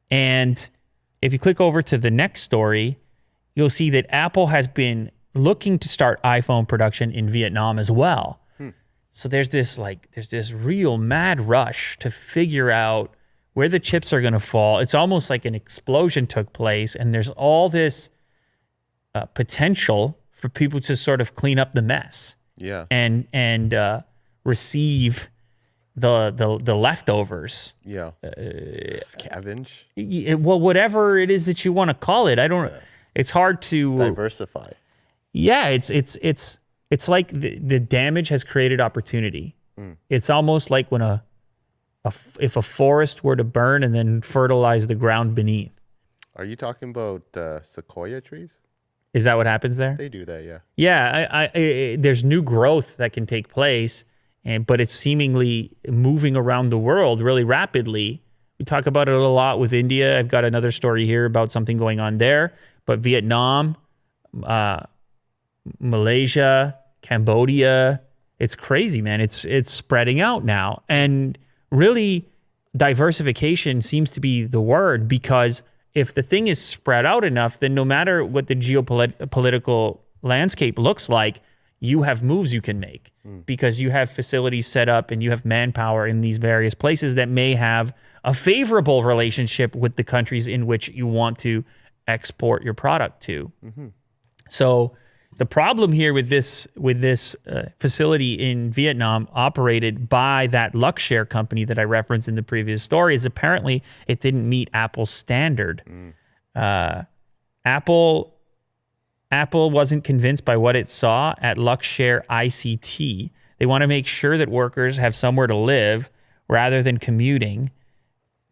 And if you click over to the next story, you'll see that Apple has been looking to start iPhone production in Vietnam as well. So there's this real mad rush to figure out where the chips are going to fall. It's almost like an explosion took place, and there's all this potential for people to sort of clean up the mess. Yeah. And receive the leftovers. Yeah. Scavenge. Well, whatever it is that you want to call it. I don't. Yeah. It's hard to diversify. Yeah, it's like the damage has created opportunity. It's almost like when if a forest were to burn and then fertilize the ground beneath. Are you talking about sequoia trees? Is that what happens there? They do that, yeah. Yeah, there's new growth that can take place, but it's seemingly moving around the world really rapidly. We talk about it a lot with India. I've got another story here about something going on there. But Vietnam, Malaysia, Cambodia, it's crazy, man. It's spreading out now. And really, diversification seems to be the word, because if the thing is spread out enough, then no matter what the geopolitical landscape looks like, you have moves you can make because you have facilities set up and you have manpower in these various places that may have a favorable relationship with the countries in which you want to export your product to. So the problem here with this facility in Vietnam, operated by that Luxshare company that I referenced in the previous story, is apparently it didn't meet Apple's standard. Apple wasn't convinced by what it saw at Luxshare ICT. They want to make sure that workers have somewhere to live rather than commuting.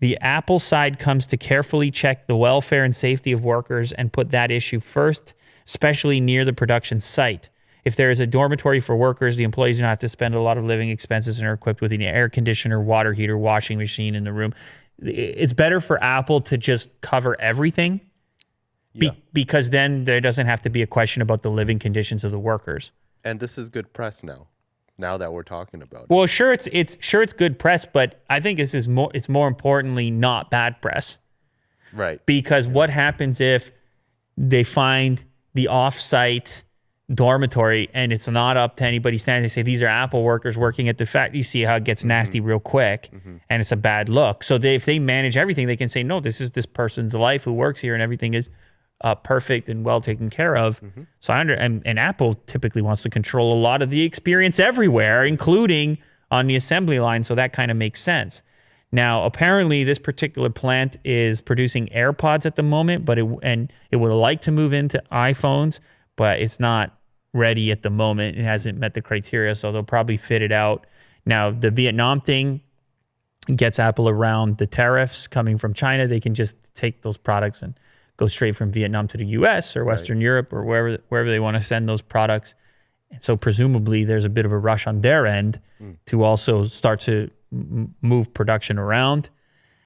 The Apple side comes to carefully check the welfare and safety of workers and put that issue first, especially near the production site. If there is a dormitory for workers, the employees do not have to spend a lot of living expenses and are equipped with an air conditioner, water heater, washing machine in the room. It's better for Apple to just cover everything because then there doesn't have to be a question about the living conditions of the workers. And this is good press now that we're talking about it. Well, sure, it's good press, but I think it's more importantly not bad press. Right. Because what happens if they find the off-site dormitory and it's not up to anybody's standards? They say these are Apple workers working at the factory. You see how it gets nasty real quick, and it's a bad look. So if they manage everything, they can say, no, this is this person's life who works here and everything is perfect and well taken care of. So and Apple typically wants to control a lot of the experience everywhere, including on the assembly line. So that kind of makes sense. Now, apparently, this particular plant is producing AirPods at the moment, but it would like to move into iPhones, but it's not ready at the moment. It hasn't met the criteria, so they'll probably fit it out. Now, the Vietnam thing gets Apple around the tariffs coming from China. They can just take those products and go straight from Vietnam to the U.S. or Western Europe or wherever they want to send those products. And so presumably there's a bit of a rush on their end to also start to move production around.